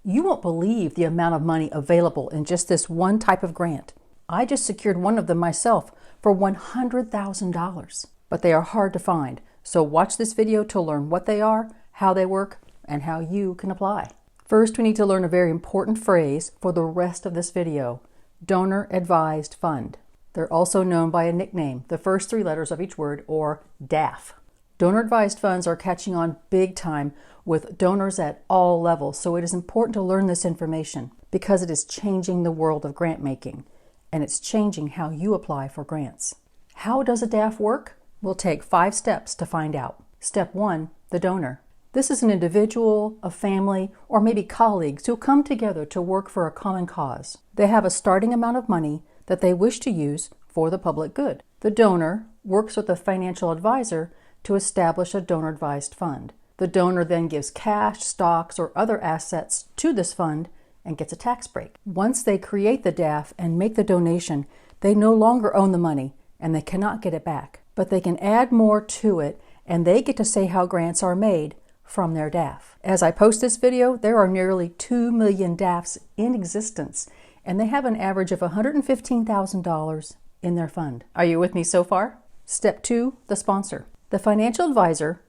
You won't believe the amount of money available in just this one type of grant. I just secured one of them myself for $100,000. But they are hard to find, so watch this video to learn what they are, how they work, and how you can apply. First, we need to learn a very important phrase for the rest of this video: donor advised fund. They're also known by a nickname, the first three letters of each word, or DAF. Donor advised funds are catching on big time with donors at all levels, so it is important to learn this information because it is changing the world of grant making, and it's changing how you apply for grants. How does a DAF work? We'll take 5 steps to find out. Step 1, the donor. This is an individual, a family, or maybe colleagues who come together to work for a common cause. They have a starting amount of money that they wish to use for the public good. The donor works with a financial advisor to establish a donor-advised fund. The donor then gives cash, stocks, or other assets to this fund and gets a tax break. Once they create the DAF and make the donation, they no longer own the money and they cannot get it back. But they can add more to it and they get to say how grants are made from their DAF. As I post this video, there are nearly 2 million DAFs in existence, and they have an average of $115,000 in their fund. Are you with me so far? Step 2, the sponsor. The financial advisor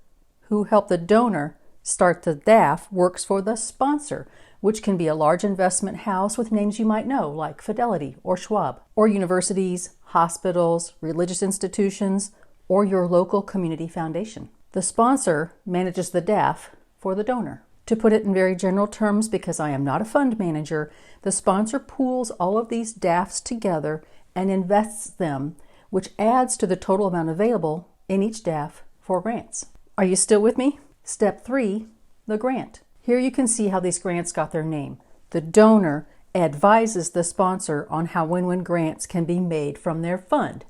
who helped the donor start the DAF works for the sponsor, which can be a large investment house with names you might know, like Fidelity or Schwab, or universities, hospitals, religious institutions, or your local community foundation. The sponsor manages the DAF for the donor. To put it in very general terms, because I am not a fund manager, the sponsor pools all of these DAFs together and invests them, which adds to the total amount available in each DAF for grants. Are you still with me? Step 3, the grant. Here you can see how these grants got their name. The donor advises the sponsor on how win-win grants can be made from their fund.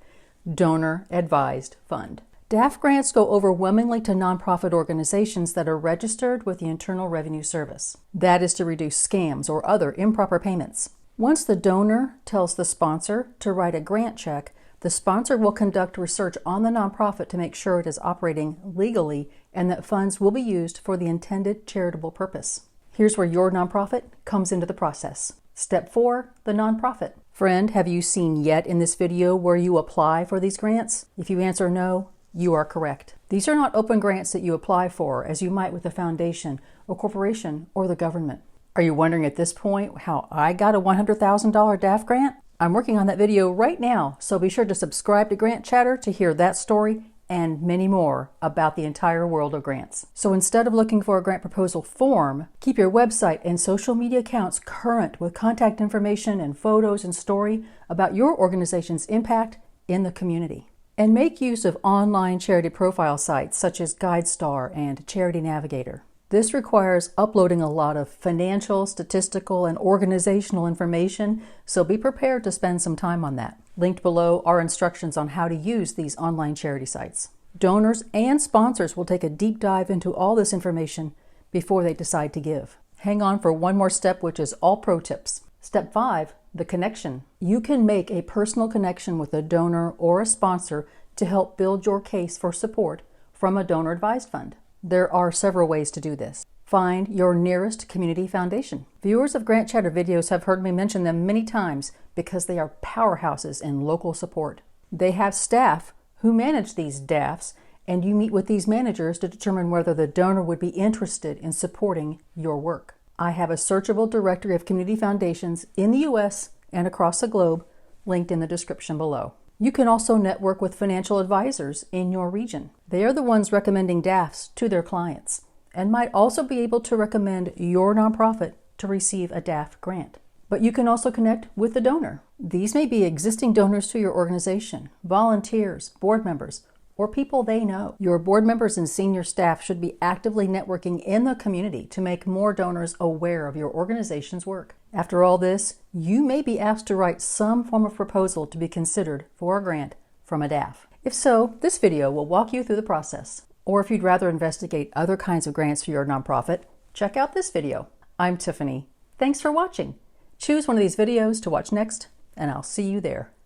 Donor advised fund. DAF grants go overwhelmingly to nonprofit organizations that are registered with the Internal Revenue Service. That is to reduce scams or other improper payments. Once the donor tells the sponsor to write a grant check, the sponsor will conduct research on the nonprofit to make sure it is operating legally and that funds will be used for the intended charitable purpose. Here's where your nonprofit comes into the process. Step 4, the nonprofit. Friend, have you seen yet in this video where you apply for these grants? If you answer no, you are correct. These are not open grants that you apply for as you might with a foundation, a corporation, or the government. Are you wondering at this point how I got a $100,000 DAF grant? I'm working on that video right now, so be sure to subscribe to Grant Chatter to hear that story and many more about the entire world of grants. So instead of looking for a grant proposal form, keep your website and social media accounts current with contact information and photos and story about your organization's impact in the community. And make use of online charity profile sites such as Guidestar and CharityNavigator. This requires uploading a lot of financial, statistical, and organizational information, so be prepared to spend some time on that. Linked below are instructions on how to use these online charity sites. Donors and sponsors will take a deep dive into all this information before they decide to give. Hang on for one more step, which is all pro tips. Step 5, the connection. You can make a personal connection with a donor or a sponsor to help build your case for support from a donor-advised fund. There are several ways to do this. Find your nearest community foundation. Viewers of Grant Chatter videos have heard me mention them many times because they are powerhouses in local support. They have staff who manage these DAFs, and you meet with these managers to determine whether the donor would be interested in supporting your work. I have a searchable directory of community foundations in the U.S. and across the globe linked in the description below. You can also network with financial advisors in your region. They are the ones recommending DAFs to their clients and might also be able to recommend your nonprofit to receive a DAF grant. But you can also connect with the donor. These may be existing donors to your organization, volunteers, board members, or people they know. Your board members and senior staff should be actively networking in the community to make more donors aware of your organization's work. After all this, you may be asked to write some form of proposal to be considered for a grant from a DAF. If so, this video will walk you through the process. Or if you'd rather investigate other kinds of grants for your nonprofit, check out this video. I'm Tiffany. Thanks for watching. Choose one of these videos to watch next, and I'll see you there.